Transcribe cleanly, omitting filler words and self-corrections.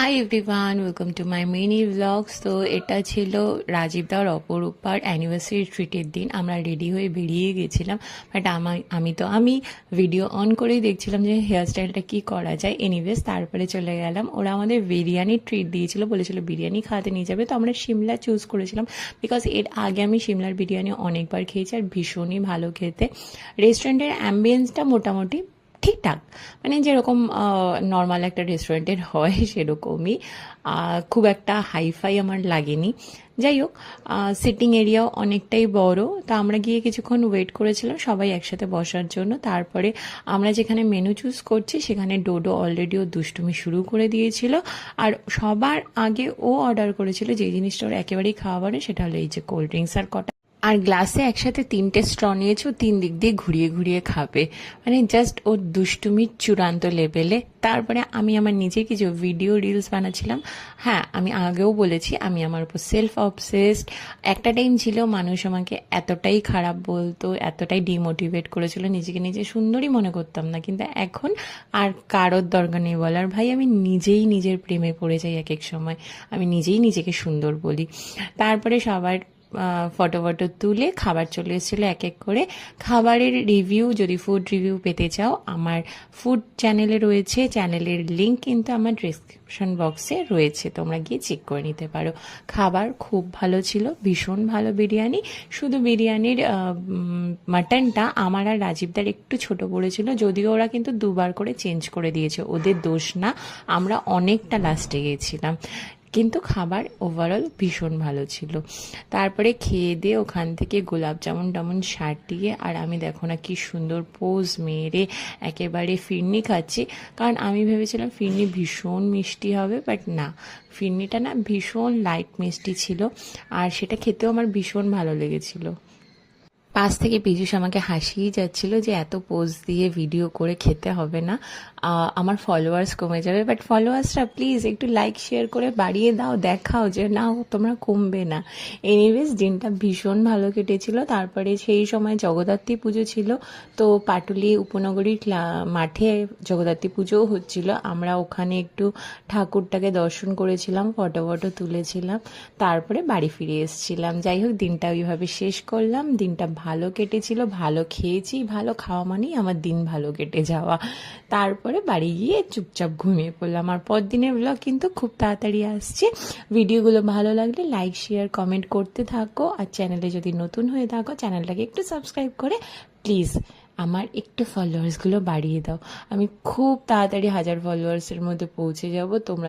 High everyone, welcome to my mini blogs. তো এটা ছিল রাজীব দার অপরূপার অ্যানিভার্সারি ট্রিটের দিন। আমরা রেডি হয়ে বেরিয়ে গেছিলাম, বাট আমি ভিডিও অন করেই দেখছিলাম যে হেয়ার স্টাইলটা কী করা যায়। এনিওয়েজ তারপরে চলে গেলাম। ওরা আমাদের বিরিয়ানি ট্রিট দিয়েছিল, বলেছিল বিরিয়ানি খাওয়াতে নিয়ে যাবে। তো আমরা সিমলা চুজ করেছিলাম, বিকজ এর আগে আমি সিমলার বিরিয়ানি অনেকবার খেয়েছি আর ভীষণই ভালো খেতে। রেস্টুরেন্টের অ্যাম্বিয়েন্সটা মোটামুটি ঠিকঠাক, মানে যেরকম নর্মাল একটা রেস্টুরেন্টের হয় সেরকমই। খুব একটা হাইফাই আমার লাগেনি। যাই হোক, সিটিং এরিয়াও অনেকটাই বড়। তো আমরা গিয়ে কিছুক্ষণ ওয়েট করেছিলাম সবাই একসাথে বসার জন্য। তারপরে আমরা যেখানে মেনু চুজ করছি সেখানে ডোডো অলরেডি ও দুষ্টুমি শুরু করে দিয়েছিল। আর সবার আগে ও অর্ডার করেছিল যে জিনিসটা ওর একেবারেই খাওয়া পারে, সেটা হলো এই যে কোল্ড ড্রিঙ্কস আর কটা, আর গ্লাসে একসাথে 3টে স্ট্র নিয়েছে। ও 3 দিক দিয়ে ঘুরিয়ে ঘুরিয়ে খাবে, মানে জাস্ট ওর দুষ্টুমির চূড়ান্ত লেভেলে। তারপরে আমি আমার নিজে কিছু ভিডিও রিলস বানাচ্ছিলাম। হ্যাঁ, আমি আগেও বলেছি আমি আমার উপর সেলফ অবসেসড। একটা টাইম ছিল মানুষ আমাকে এতটাই খারাপ বলতো, এতটাই ডিমোটিভেট করেছিল, নিজেকে নিজে সুন্দরী মনে করতাম না। কিন্তু এখন আর কারোর দরকার নেই বলার। ভাই, আমি নিজেই নিজের প্রেমে পড়ে যাই এক এক সময়। আমি নিজেই নিজেকে সুন্দর বলি। তারপরে সবার ফটো ফটো তুলে খাবার চলে এসেছিলো এক এক করে। খাবারের রিভিউ, যদি ফুড রিভিউ পেতে চাও, আমার ফুড চ্যানেলে রয়েছে। চ্যানেলের লিঙ্ক কিন্তু আমার ডিসক্রিপশন বক্সে রয়েছে, তোমরা গিয়ে চেক করে নিতে পারো। খাবার খুব ভালো ছিল, ভীষণ ভালো বিরিয়ানি। শুধু বিরিয়ানির মাটনটা আমার আর রাজীবদার একটু ছোট পড়েছিল, যদিও ওরা কিন্তু 2বার করে চেঞ্জ করে দিয়েছে, ওদের দোষ না। আমরা অনেকটা লাস্টে গিয়েছিলাম, কিন্তু খাবার ওভারঅল ভীষণ ভালো ছিল। তারপরে খেয়ে দিয়ে ওখান থেকে গোলাপ জামুন টামুন সাটিয়ে, আর আমি দেখো না কি সুন্দর পোজ মেরে একেবারে ফিরনি খাচ্ছি। কারণ আমি ভেবেছিলাম ফিরনি ভীষণ মিষ্টি হবে, বাট না, ফিরনিটা না ভীষণ লাইট মিষ্টি ছিল, আর সেটা খেতেও আমার ভীষণ ভালো লেগেছিল। পাশ থেকে পীযূষ আমাকে হাসিয়ে যাচ্ছিল যে এত পোজ দিয়ে ভিডিও করে খেতে হবে না, আমার ফলোয়ার্স কমে যাবে। বাট ফলোয়ার্সরা প্লিজ একটু লাইক শেয়ার করে বাড়িয়ে দাও, দেখাও যে না, তোমরা কমবে না। এনিওয়েজ দিনটা ভীষণ ভালো কেটেছিল। তারপরে সেই সময় জগদ্ধাত্রী পুজো ছিল, তো পাটুলি উপনগরীর মাঠে জগদ্ধাত্রী পুজোও হচ্ছিল। আমরা ওখানে একটু ঠাকুরটাকে দর্শন করেছিলাম, ফটো ফটো তুলেছিলাম, তারপরে বাড়ি ফিরে এসেছিলাম। যাই হোক, দিনটা ওইভাবে শেষ করলাম। দিনটা ভালো কেটেছিল, ভালো খেয়েছি। ভালো খাওয়া মানেই আমার দিন ভালো কেটে যাওয়া। তারপরে বাড়ি গিয়ে চুপচাপ ঘুমিয়ে পড়লাম। আর পরদিনের ব্লগ কিন্তু খুব তাড়াতাড়ি আসছে। ভিডিওগুলো ভালো লাগলে লাইক শেয়ার কমেন্ট করতে থাকো, আর চ্যানেলে যদি নতুন হয়ে থাকো চ্যানেলটাকে একটু সাবস্ক্রাইব করে প্লিজ আমার একটু ফলোয়ার্সগুলো বাড়িয়ে দাও। আমি খুব তাড়াতাড়ি 1000 ফলোয়ার্সের মধ্যে পৌঁছে যাব। তোমরা